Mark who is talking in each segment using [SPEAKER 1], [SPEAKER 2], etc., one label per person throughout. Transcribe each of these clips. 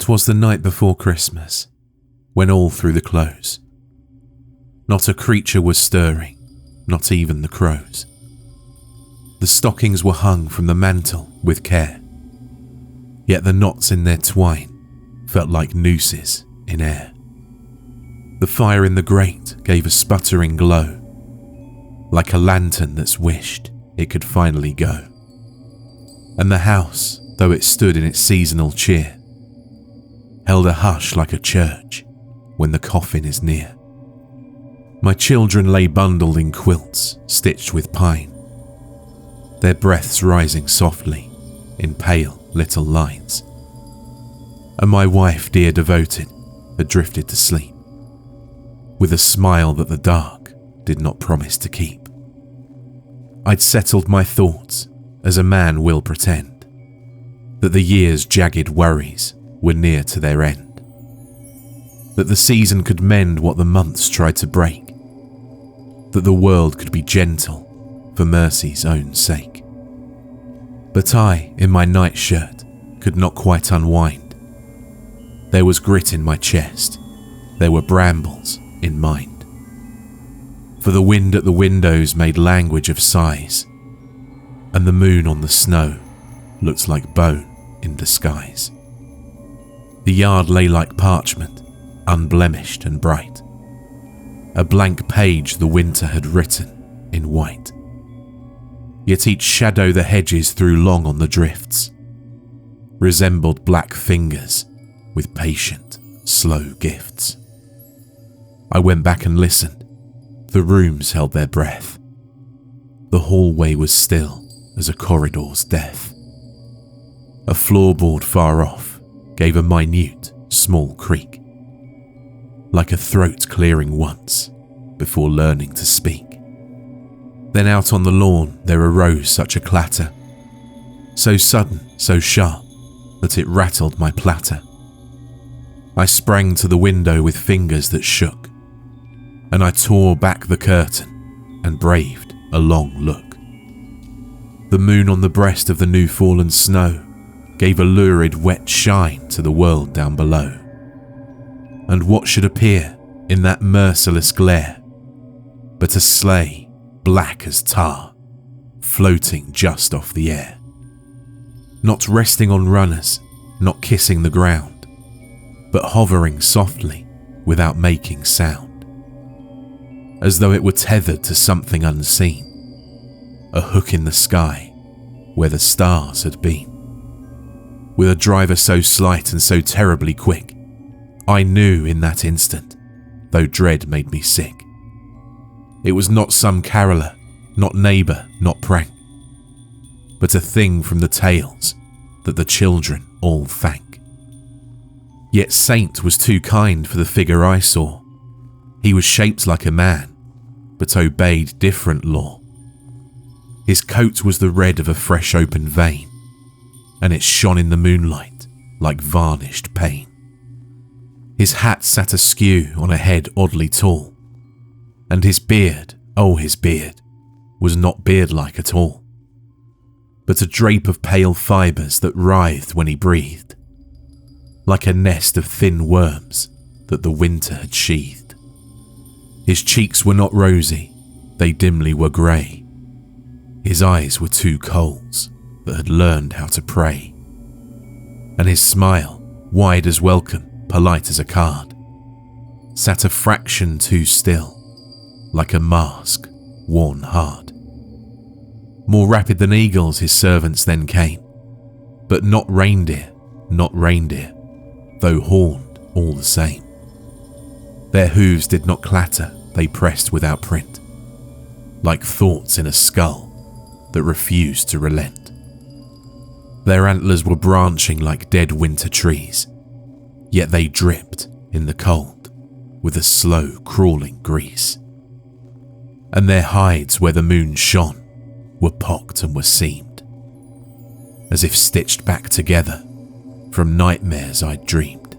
[SPEAKER 1] 'Twas the night before Christmas, when all through the close, not a creature was stirring, not even the crows. The stockings were hung from the mantle with care, yet the knots in their twine felt like nooses in air. The fire in the grate gave a sputtering glow, like a lantern that's wished it could finally go. And the house, though it stood in its seasonal cheer, held a hush like a church when the coffin is near. My children lay bundled in quilts stitched with pine, their breaths rising softly in pale little lines. And my wife, dear devoted, had drifted to sleep, with a smile that the dark did not promise to keep. I'd settled my thoughts as a man will pretend, that the year's jagged worries were near to their end, that the season could mend what the months tried to break, that the world could be gentle for mercy's own sake. But I, in my nightshirt, could not quite unwind. There was grit in my chest, there were brambles in mind. For the wind at the windows made language of sighs, and the moon on the snow looked like bone in disguise. The yard lay like parchment, unblemished and bright, a blank page the winter had written in white. Yet each shadow the hedges threw long on the drifts resembled black fingers with patient, slow gifts. I went back and listened. The rooms held their breath. The hallway was still as a corridor's death. A floorboard far off gave a minute, small creak, like a throat clearing once before learning to speak. Then out on the lawn there arose such a clatter, so sudden, so sharp, that it rattled my platter. I sprang to the window with fingers that shook, and I tore back the curtain and braved a long look. The moon on the breast of the new fallen snow gave a lurid wet shine to the world down below. And what should appear in that merciless glare but a sleigh black as tar, floating just off the air, not resting on runners, not kissing the ground, but hovering softly without making sound, as though it were tethered to something unseen, a hook in the sky where the stars had been. With a driver so slight and so terribly quick, I knew in that instant, though dread made me sick, it was not some caroller, not neighbour, not prank, but a thing from the tales that the children all thank. Yet Saint was too kind for the figure I saw. He was shaped like a man, but obeyed different law. His coat was the red of a fresh open vein, and it shone in the moonlight like varnished pain. His hat sat askew on a head oddly tall, and his beard, oh his beard, was not beard-like at all, but a drape of pale fibres that writhed when he breathed, like a nest of thin worms that the winter had sheathed. His cheeks were not rosy, they dimly were grey. His eyes were two coals that had learned how to pray, and his smile, wide as welcome, polite as a card, sat a fraction too still, like a mask worn hard. More rapid than eagles his servants then came, but not reindeer, though horned all the same. Their hooves did not clatter, they pressed without print, like thoughts in a skull that refused to relent. Their antlers were branching like dead winter trees, yet they dripped in the cold with a slow crawling grease. And their hides where the moon shone were pocked and were seamed, as if stitched back together from nightmares I'd dreamed.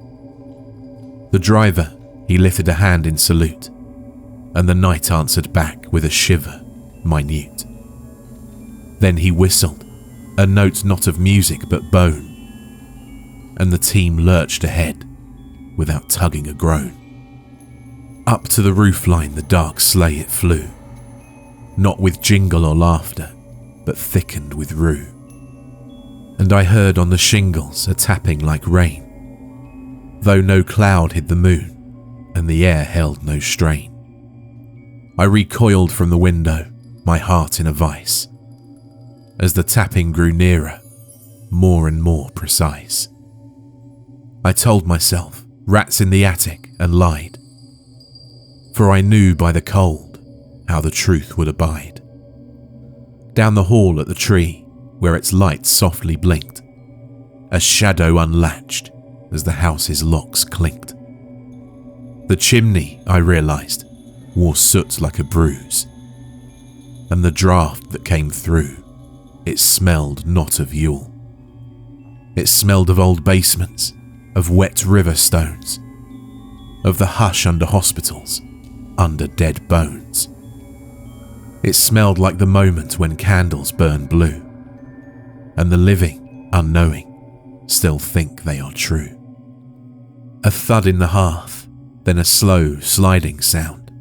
[SPEAKER 1] The driver, he lifted a hand in salute, and the night answered back with a shiver minute. Then he whistled, a note not of music but bone, and the team lurched ahead without tugging a groan. Up to the roofline the dark sleigh it flew, not with jingle or laughter, but thickened with rue. And I heard on the shingles a tapping like rain, though no cloud hid the moon and the air held no strain. I recoiled from the window, my heart in a vice, as the tapping grew nearer, more and more precise. I told myself, rats in the attic, and lied, for I knew by the cold how the truth would abide. Down the hall at the tree, where its light softly blinked, a shadow unlatched as the house's locks clinked. The chimney, I realised, wore soot like a bruise, and the draught that came through, it smelled not of Yule. It smelled of old basements, of wet river stones, of the hush under hospitals, under dead bones. It smelled like the moment when candles burn blue, and the living, unknowing, still think they are true. A thud in the hearth, then a slow, sliding sound,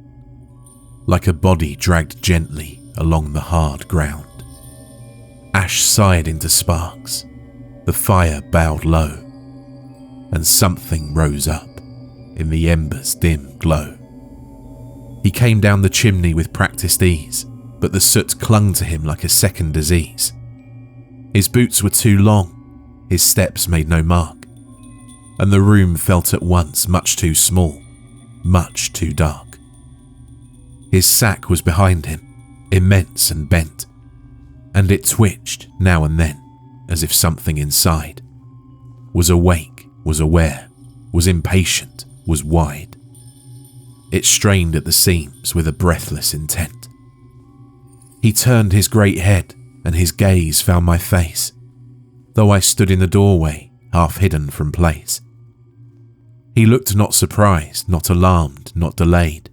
[SPEAKER 1] like a body dragged gently along the hard ground. Ash sighed into sparks, the fire bowed low, and something rose up in the embers' dim glow. He came down the chimney with practiced ease, but the soot clung to him like a second disease. His boots were too long, his steps made no mark, and the room felt at once much too small, much too dark. His sack was behind him, immense and bent, and it twitched now and then as if something inside was awake, was aware, was impatient, was wide. It strained at the seams with a breathless intent. He turned his great head and his gaze found my face, though I stood in the doorway, half hidden from place. He looked not surprised, not alarmed, not delayed,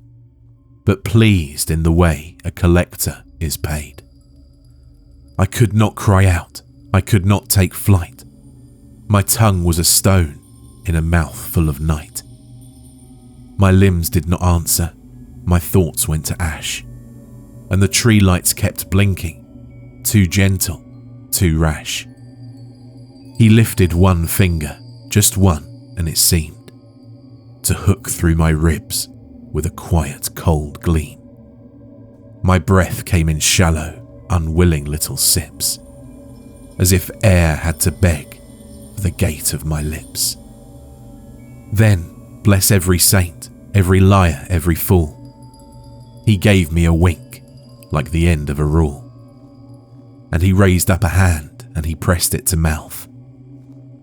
[SPEAKER 1] but pleased in the way a collector is paid. I could not cry out, I could not take flight. My tongue was a stone in a mouth full of night. My limbs did not answer, my thoughts went to ash, and the tree lights kept blinking, too gentle, too rash. He lifted one finger, just one, and it seemed to hook through my ribs with a quiet, cold gleam. My breath came in shallow, unwilling little sips, as if air had to beg for the gate of my lips. Then, bless every saint, every liar, every fool, he gave me a wink like the end of a rule. And he raised up a hand and he pressed it to mouth,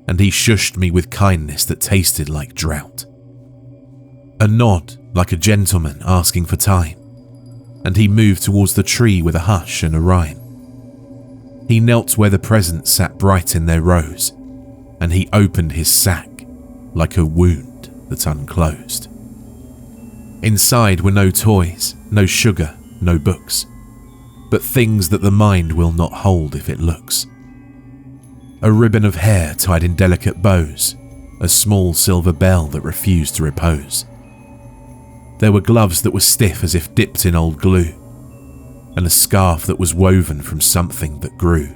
[SPEAKER 1] and he shushed me with kindness that tasted like drought. A nod like a gentleman asking for time, and he moved towards the tree with a hush and a rhyme. He knelt where the presents sat bright in their rows, and he opened his sack like a wound that unclosed. Inside were no toys, no sugar, no books, but things that the mind will not hold if it looks. A ribbon of hair tied in delicate bows, a small silver bell that refused to repose. There were gloves that were stiff as if dipped in old glue, and a scarf that was woven from something that grew.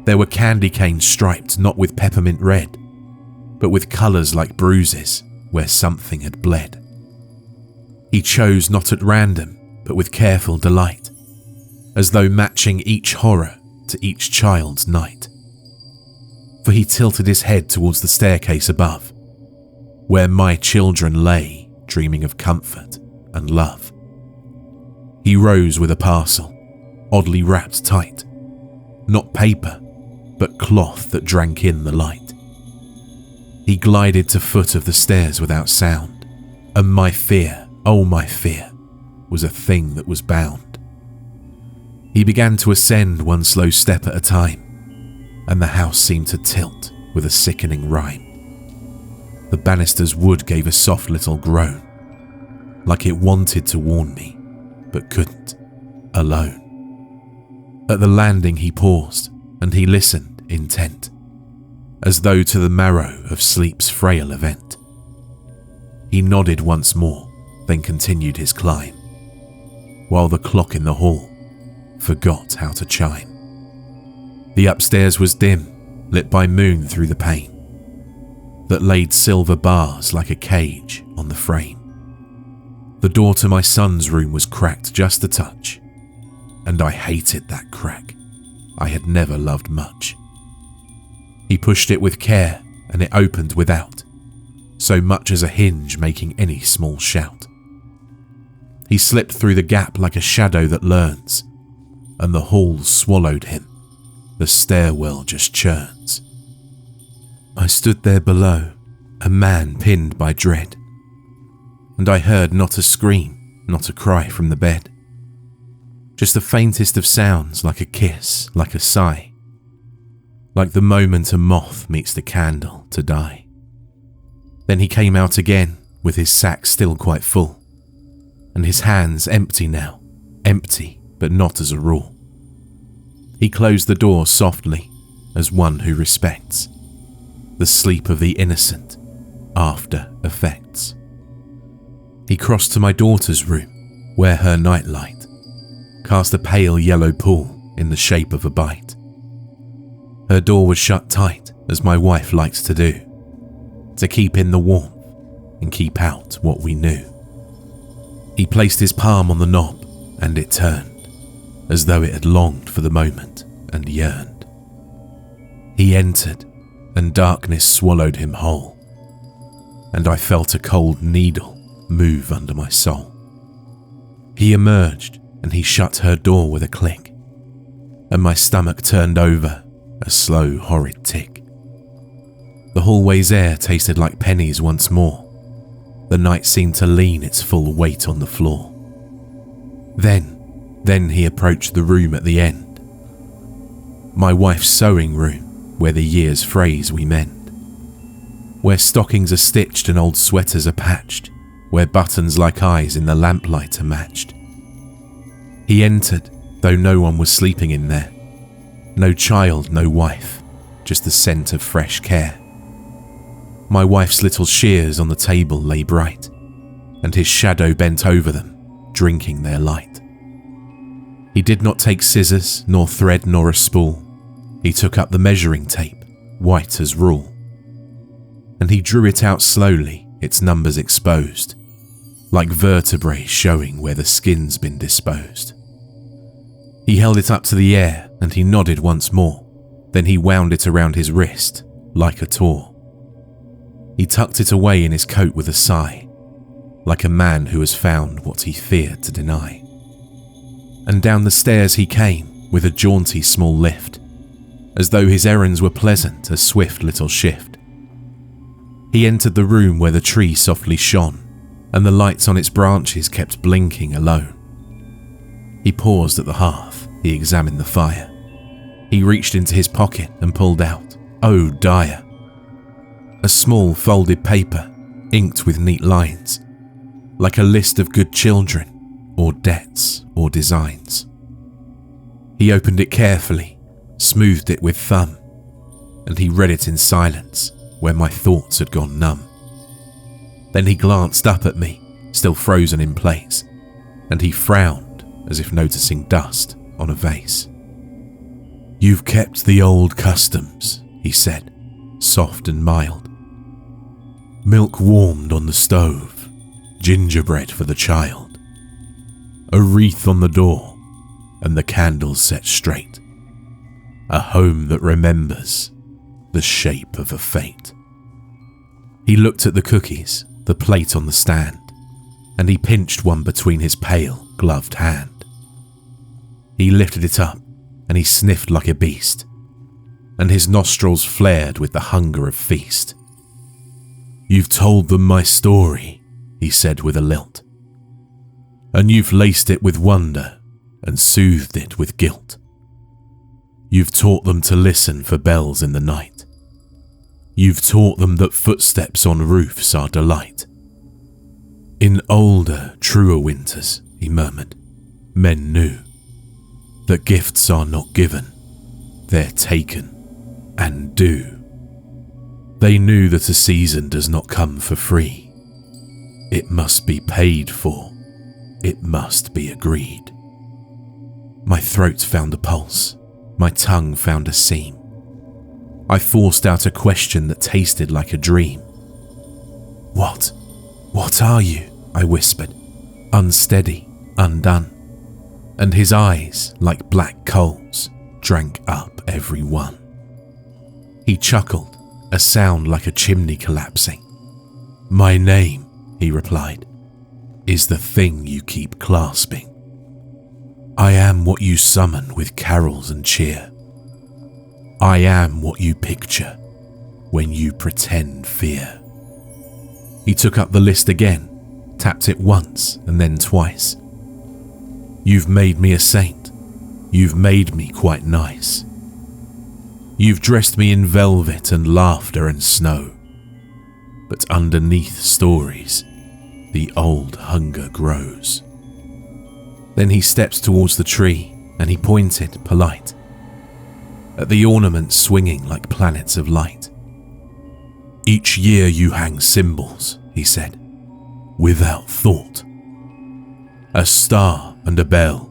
[SPEAKER 1] There were candy canes striped not with peppermint red, but with colours like bruises where something had bled. He chose not at random, but with careful delight, as though matching each horror to each child's night. For he tilted his head towards the staircase above, where my children lay dreaming of comfort and love. He rose with a parcel, oddly wrapped tight, not paper, but cloth that drank in the light. He glided to foot of the stairs without sound, and my fear, oh my fear, was a thing that was bound. He began to ascend one slow step at a time, and the house seemed to tilt with a sickening rhyme. The banister's wood gave a soft little groan, like it wanted to warn me, but couldn't, alone. At the landing he paused, and he listened, intent, as though to the marrow of sleep's frail event. He nodded once more, then continued his climb, while the clock in the hall forgot how to chime. The upstairs was dim, lit by moon through the pane, that laid silver bars like a cage on the frame. The door to my son's room was cracked just a touch, and I hated that crack. I had never loved much. He pushed it with care, and it opened without so much as a hinge making any small shout. He slipped through the gap like a shadow that learns, and the hall swallowed him. The stairwell just churns. I stood there below, a man pinned by dread, and I heard not a scream, not a cry from the bed. Just the faintest of sounds, like a kiss, like a sigh, like the moment a moth meets the candle to die. Then he came out again, with his sack still quite full, and his hands empty now, empty but not as a rule. He closed the door softly, as one who respects the sleep of the innocent after effects. He crossed to my daughter's room, where her nightlight cast a pale yellow pool in the shape of a bite. Her door was shut tight, as my wife likes to do, to keep in the warmth and keep out what we knew. He placed his palm on the knob, and it turned, as though it had longed for the moment and yearned. He entered, and darkness swallowed him whole, and I felt a cold needle move under my soul. He emerged, and he shut her door with a click, and my stomach turned over, a slow, horrid tick. The hallway's air tasted like pennies once more. The night seemed to lean its full weight on the floor. Then he approached the room at the end, my wife's sewing room, where the year's phrase we mend, where stockings are stitched and old sweaters are patched, where buttons like eyes in the lamplight are matched. He entered, though no one was sleeping in there. No child, no wife, just the scent of fresh care. My wife's little shears on the table lay bright, and his shadow bent over them, drinking their light. He did not take scissors, nor thread, nor a spool. He took up the measuring tape, white as rule, and he drew it out slowly, its numbers exposed, like vertebrae showing where the skin's been disposed. He held it up to the air, and he nodded once more. Then he wound it around his wrist, like a taw. He tucked it away in his coat with a sigh, like a man who has found what he feared to deny. And down the stairs he came, with a jaunty small lift, as though his errands were pleasant, a swift little shift. He entered the room where the tree softly shone, and the lights on its branches kept blinking alone. He paused at the hearth, he examined the fire. He reached into his pocket and pulled out, oh dire, a small folded paper, inked with neat lines, like a list of good children, or debts, or designs. He opened it carefully, smoothed it with thumb, and he read it in silence, where my thoughts had gone numb. Then he glanced up at me, still frozen in place, and he frowned as if noticing dust on a vase. "You've kept the old customs," he said, soft and mild. "Milk warmed on the stove, gingerbread for the child, a wreath on the door, and the candles set straight. A home that remembers the shape of a fate." He looked at the cookies, the plate on the stand, and he pinched one between his pale, gloved hand. He lifted it up, and he sniffed like a beast, and his nostrils flared with the hunger of feast. "You've told them my story," he said with a lilt, "and you've laced it with wonder and soothed it with guilt. You've taught them to listen for bells in the night. You've taught them that footsteps on roofs are delight. In older, truer winters," he murmured, "men knew that gifts are not given, they're taken and due They knew that a season does not come for free. It must be paid for. It must be agreed. My throat found a pulse. My tongue found a seam. I forced out a question that tasted like a dream. What? What are you? I whispered, unsteady, undone. And his eyes, like black coals, drank up every one. He chuckled, a sound like a chimney collapsing. My name, he replied, is the thing you keep clasping. I am what you summon with carols and cheer. I am what you picture when you pretend fear. He took up the list again, tapped it once and then twice. You've made me a saint. You've made me quite nice. You've dressed me in velvet and laughter and snow. But underneath stories, the old hunger grows. Then he steps towards the tree and he pointed, polite, at the ornaments swinging like planets of light. Each year you hang symbols, he said, without thought. A star and a bell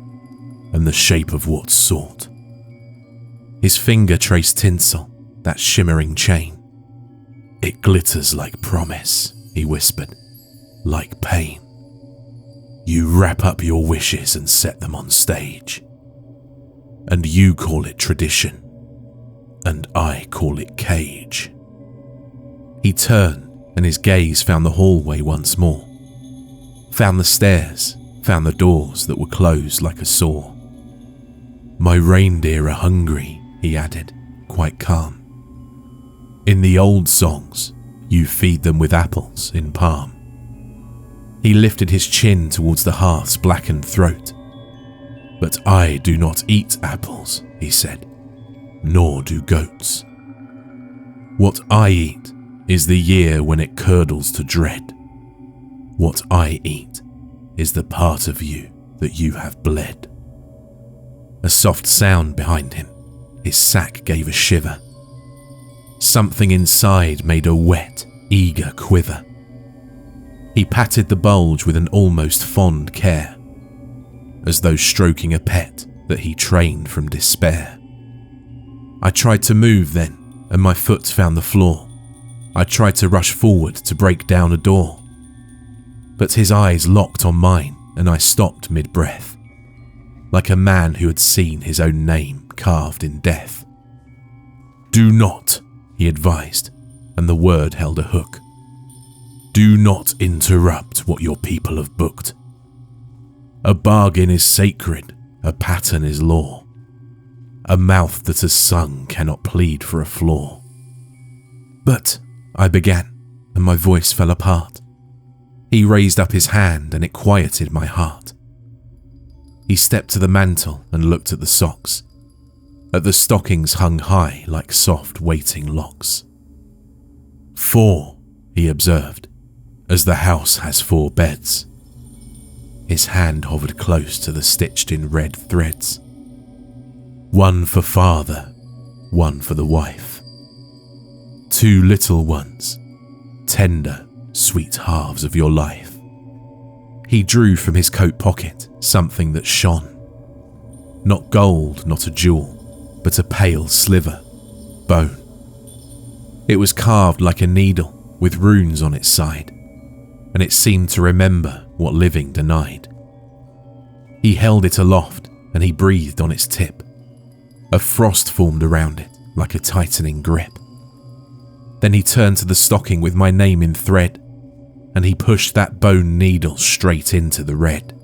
[SPEAKER 1] and the shape of what's sought. His finger traced tinsel, that shimmering chain. It glitters like promise, he whispered, like pain. You wrap up your wishes and set them on stage. And you call it tradition, and I call it cage. He turned and his gaze found the hallway once more. Found the stairs, found the doors that were closed like a saw. My reindeer are hungry, he added, quite calm. In the old songs, you feed them with apples in palm. He lifted his chin towards the hearth's blackened throat. But I do not eat apples, he said, nor do goats. What I eat is the year when it curdles to dread. What I eat is the part of you that you have bled. A soft sound behind him. His sack gave a shiver. Something inside made a wet, eager quiver. He patted the bulge with an almost fond care, as though stroking a pet that he trained from despair. I tried to move then, and my foot found the floor. I tried to rush forward to break down a door. But his eyes locked on mine, and I stopped mid-breath, like a man who had seen his own name carved in death. Do not, he advised, and the word held a hook. Do not interrupt what your people have booked. A bargain is sacred, a pattern is law. A mouth that has sung cannot plead for a flaw. But, I began, and my voice fell apart. He raised up his hand and it quieted my heart. He stepped to the mantel and looked at the socks, at the stockings hung high like soft waiting locks. 4, he observed, as the house has 4 beds. His hand hovered close to the stitched in red threads. 1 for father, 1 for the wife. 2 little ones, tender, sweet halves of your life. He drew from his coat pocket something that shone. Not gold, not a jewel, but a pale sliver, bone. It was carved like a needle with runes on its side, and it seemed to remember what living denied. He held it aloft and he breathed on its tip. A frost formed around it like a tightening grip. Then he turned to the stocking with my name in thread, and he pushed that bone needle straight into the red.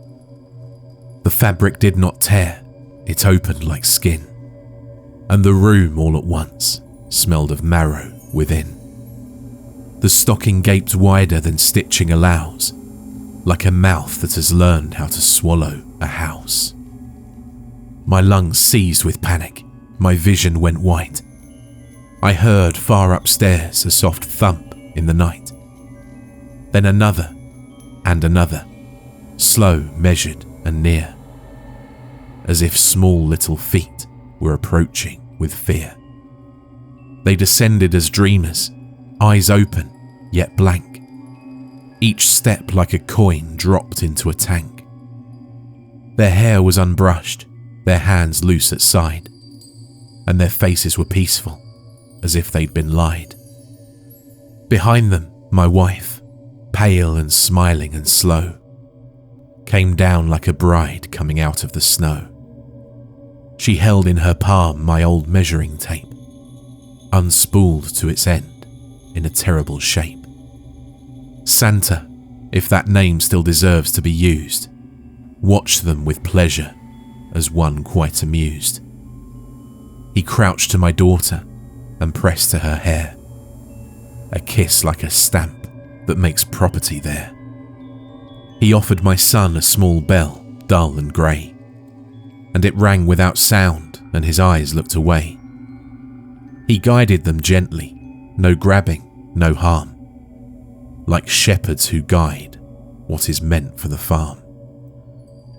[SPEAKER 1] The fabric did not tear, it opened like skin, and the room all at once smelled of marrow within. The stocking gaped wider than stitching allows, like a mouth that has learned how to swallow a house. My lungs seized with panic, my vision went white. I heard far upstairs a soft thump in the night. Then another, and another, slow, measured and near, as if small little feet were approaching with fear. They descended as dreamers, eyes open, yet blank. Each step like a coin dropped into a tank. Their hair was unbrushed, their hands loose at side, and their faces were peaceful, as if they'd been lied. Behind them, my wife, pale and smiling and slow, came down like a bride coming out of the snow. She held in her palm my old measuring tape, unspooled to its end in a terrible shape. Santa, if that name still deserves to be used, watched them with pleasure as one quite amused. He crouched to my daughter and pressed to her hair, a kiss like a stamp that makes property there. He offered my son a small bell, dull and grey, and it rang without sound and his eyes looked away. He guided them gently, no grabbing, no harm, like shepherds who guide what is meant for the farm.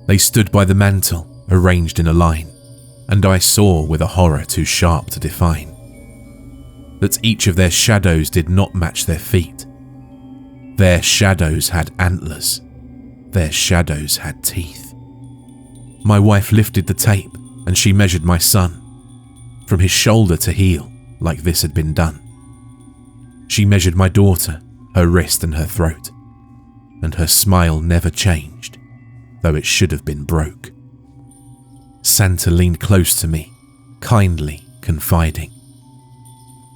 [SPEAKER 1] They stood by the mantel, arranged in a line, and I saw with a horror too sharp to define that each of their shadows did not match their feet. Their shadows had antlers, their shadows had teeth. My wife lifted the tape and she measured my son, from his shoulder to heel, like this had been done. She measured my daughter, her wrist and her throat, and her smile never changed, though it should have been broke. Santa leaned close to me, kindly, confiding.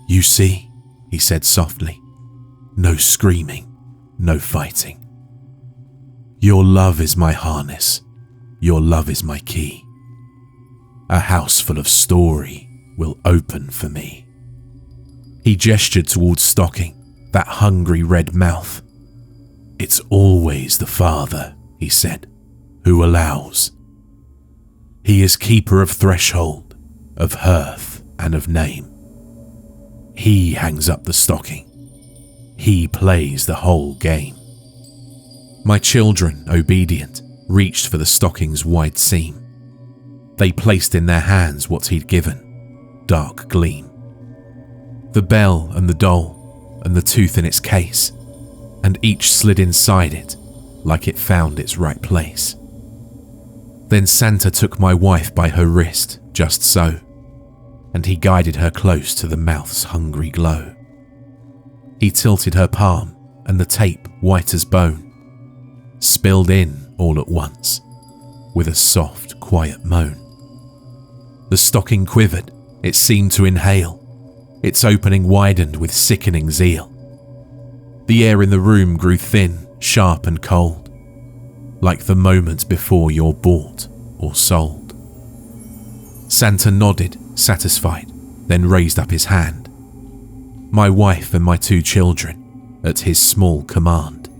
[SPEAKER 1] "You see," he said softly, "no screaming, no fighting. Your love is my harness, your love is my key. A house full of story will open for me." He gestured towards Stocking, that hungry red mouth. "It's always the Father," he said, "who allows. He is keeper of threshold, of hearth and of name. He hangs up the stocking. He plays the whole game." My children, obedient, reached for the stocking's wide seam. They placed in their hands what he'd given, dark gleam. The bell and the doll and the tooth in its case, and each slid inside it like it found its right place. Then Santa took my wife by her wrist, just so, and he guided her close to the mouth's hungry glow. He tilted her palm, and the tape, white as bone, spilled in all at once, with a soft, quiet moan. The stocking quivered, it seemed to inhale, its opening widened with sickening zeal. The air in the room grew thin, sharp and cold, like the moment before you're bought or sold. Santa nodded, satisfied, then raised up his hand. My wife and my 2 children, at his small command,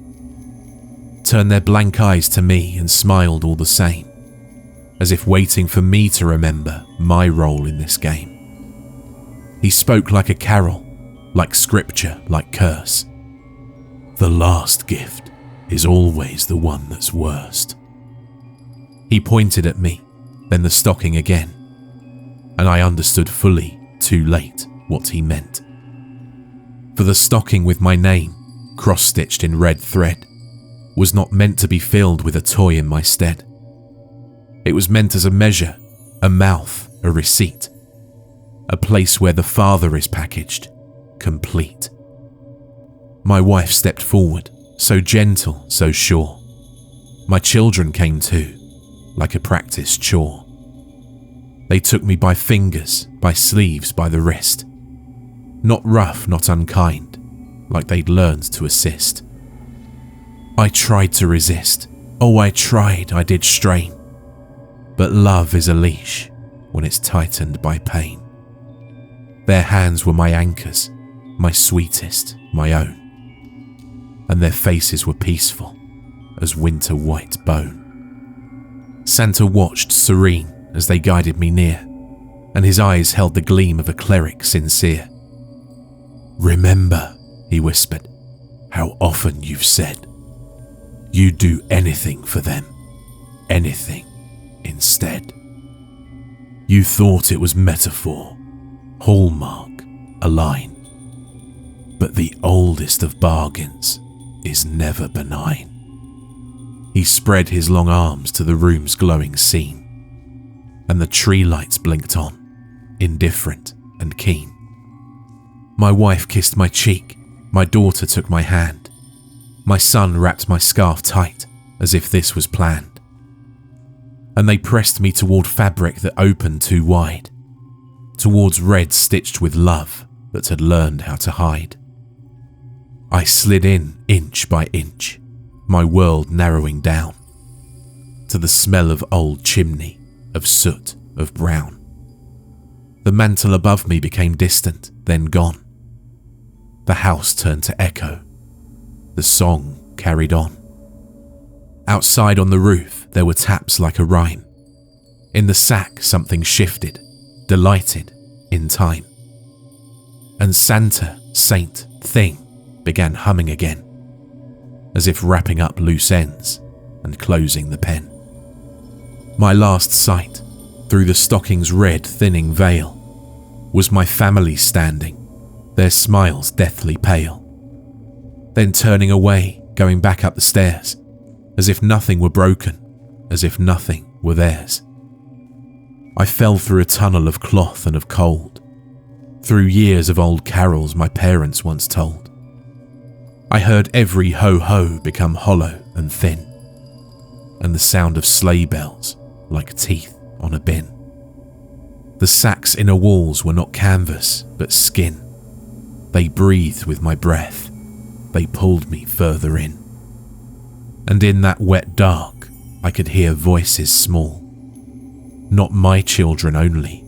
[SPEAKER 1] turned their blank eyes to me and smiled all the same, as if waiting for me to remember my role in this game. He spoke like a carol, like scripture, like curse. "The last gift is always the one that's worst." He pointed at me, then the stocking again, and I understood fully, too late, what he meant. For the stocking with my name, cross-stitched in red thread, was not meant to be filled with a toy in my stead. It was meant as a measure, a mouth, a receipt, a place where the Father is packaged, complete. My wife stepped forward, so gentle, so sure. My children came too, like a practiced chore. They took me by fingers, by sleeves, by the wrist. Not rough, not unkind, like they'd learned to assist. I tried to resist. Oh, I tried, I did strain. But love is a leash when it's tightened by pain. Their hands were my anchors, my sweetest, my own. And their faces were peaceful as winter white bone. Santa watched serene as they guided me near, and his eyes held the gleam of a cleric sincere. "Remember," he whispered, "how often you've said you'd do anything for them, anything instead. You thought it was metaphor, hallmark, a line. But the oldest of bargains is never benign. He spread his long arms to the room's glowing scene, and the tree lights blinked on, indifferent and keen. My wife kissed my cheek, my daughter took my hand. My son wrapped my scarf tight, as if this was planned. And they pressed me toward fabric that opened too wide, towards red stitched with love that had learned how to hide. I slid in inch by inch, my world narrowing down, to the smell of old chimney, of soot, of brown. The mantle above me became distant, then gone. The house turned to echo. The song carried on. Outside on the roof, there were taps like a rhyme. In the sack, something shifted, delighted, in time. And Santa, saint, thing began humming again, as if wrapping up loose ends and closing the pen. My last sight, through the stocking's red thinning veil, was my family standing, their smiles deathly pale. Then turning away, going back up the stairs, as if nothing were broken, as if nothing were theirs. I fell through a tunnel of cloth and of cold, through years of old carols my parents once told. I heard every ho-ho become hollow and thin, and the sound of sleigh bells like teeth on a bin. The sack's inner walls were not canvas, but skin. They breathed with my breath. They pulled me further in. And in that wet dark, I could hear voices small. Not my children only,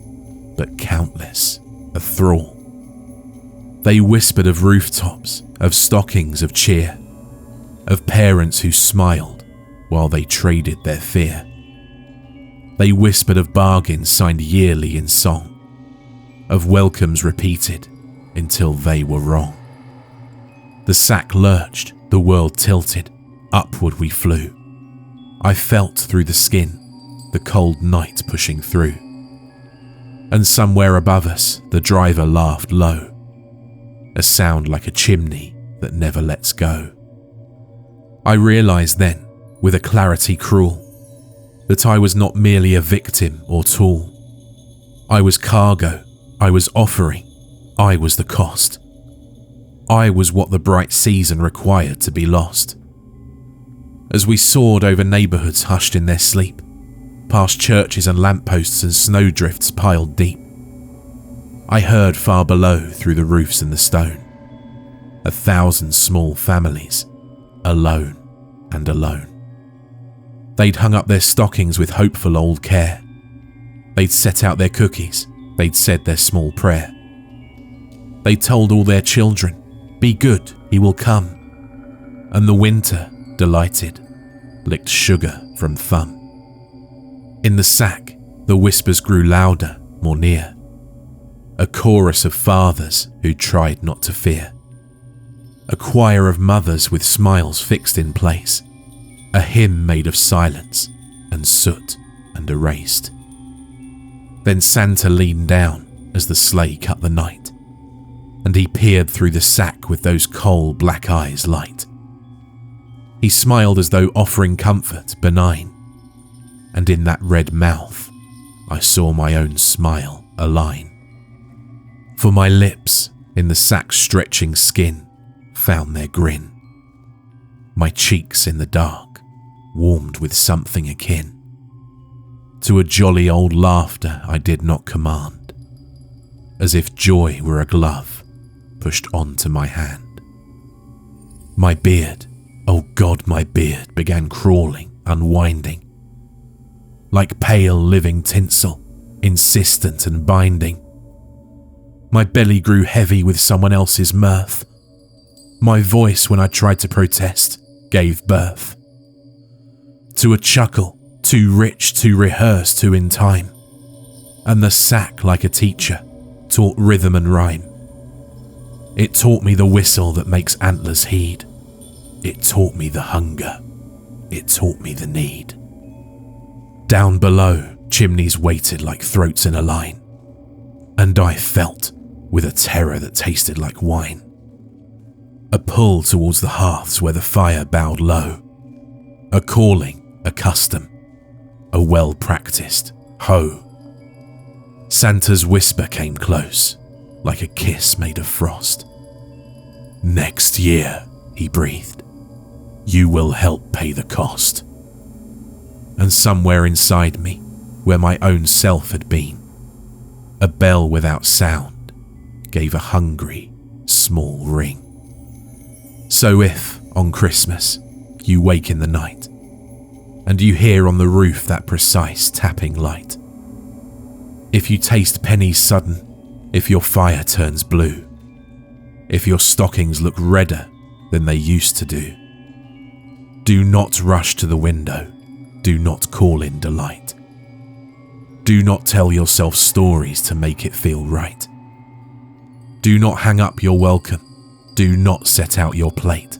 [SPEAKER 1] but countless, a thrall. They whispered of rooftops, of stockings of cheer, of parents who smiled while they traded their fear. They whispered of bargains signed yearly in song, of welcomes repeated until they were wrong. The sack lurched, the world tilted, upward we flew. I felt through the skin, the cold night pushing through. And somewhere above us, the driver laughed low, a sound like a chimney that never lets go. I realized then, with a clarity cruel, that I was not merely a victim or tool. I was cargo, I was offering, I was the cost. I was what the bright season required to be lost. As we soared over neighbourhoods hushed in their sleep, past churches and lampposts and snowdrifts piled deep, I heard far below through the roofs and the stone, 1,000 small families, alone and alone. They'd hung up their stockings with hopeful old care. They'd set out their cookies, they'd said their small prayer. They told all their children, "Be good, he will come." And the winter, delighted, licked sugar from thumb. In the sack, the whispers grew louder, more near. A chorus of fathers who tried not to fear. A choir of mothers with smiles fixed in place. A hymn made of silence and soot and erased. Then Santa leaned down as the sleigh cut the night, and he peered through the sack with those coal black eyes light. He smiled as though offering comfort benign, and in that red mouth I saw my own smile align. For my lips, in the sack's stretching skin, found their grin. My cheeks in the dark warmed with something akin to a jolly old laughter I did not command, as if joy were a glove pushed onto my hand. My beard, oh God, my beard began crawling, unwinding, like pale living tinsel, insistent and binding. My belly grew heavy with someone else's mirth. My voice, when I tried to protest, gave birth to a chuckle, too rich to rehearse to in time. And the sack, like a teacher, taught rhythm and rhyme. It taught me the whistle that makes antlers heed. It taught me the hunger. It taught me the need. Down below, chimneys waited like throats in a line, and I felt, with a terror that tasted like wine, A pull towards the hearths where the fire bowed low. A calling, a custom, a well-practiced ho. Santa's whisper came close, like a kiss made of frost. "Next year," he breathed, "you will help pay the cost." And somewhere inside me, where my own self had been, a bell without sound gave a hungry, small ring. So if, on Christmas, you wake in the night, and you hear on the roof that precise tapping light, if you taste pennies sudden, if your fire turns blue, if your stockings look redder than they used to do not rush to the window, do not call in delight. Do not tell yourself stories to make it feel right. Do not hang up your welcome, do not set out your plate,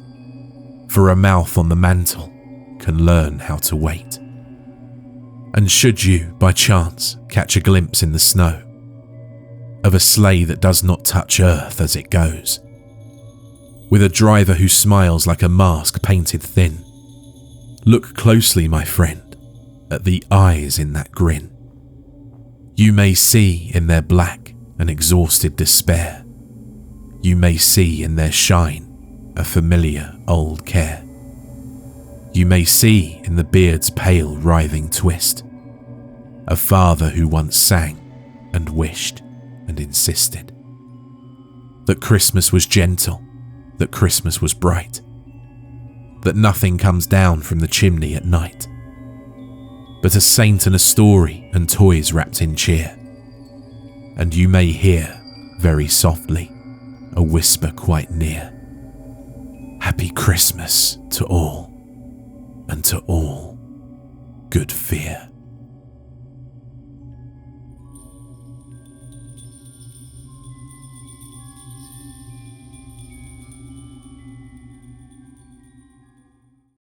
[SPEAKER 1] for a mouth on the mantle can learn how to wait. And should you, by chance, catch a glimpse in the snow of a sleigh that does not touch earth as it goes, with a driver who smiles like a mask painted thin, look closely, my friend, at the eyes in that grin. You may see in their black an exhausted despair. You may see in their shine a familiar old care. You may see in the beard's pale writhing twist a father who once sang and wished and insisted that Christmas was gentle, that Christmas was bright, that nothing comes down from the chimney at night, but a saint and a story and toys wrapped in cheer. And you may hear, very softly, a whisper quite near, "Happy Christmas to all, and to all good fear."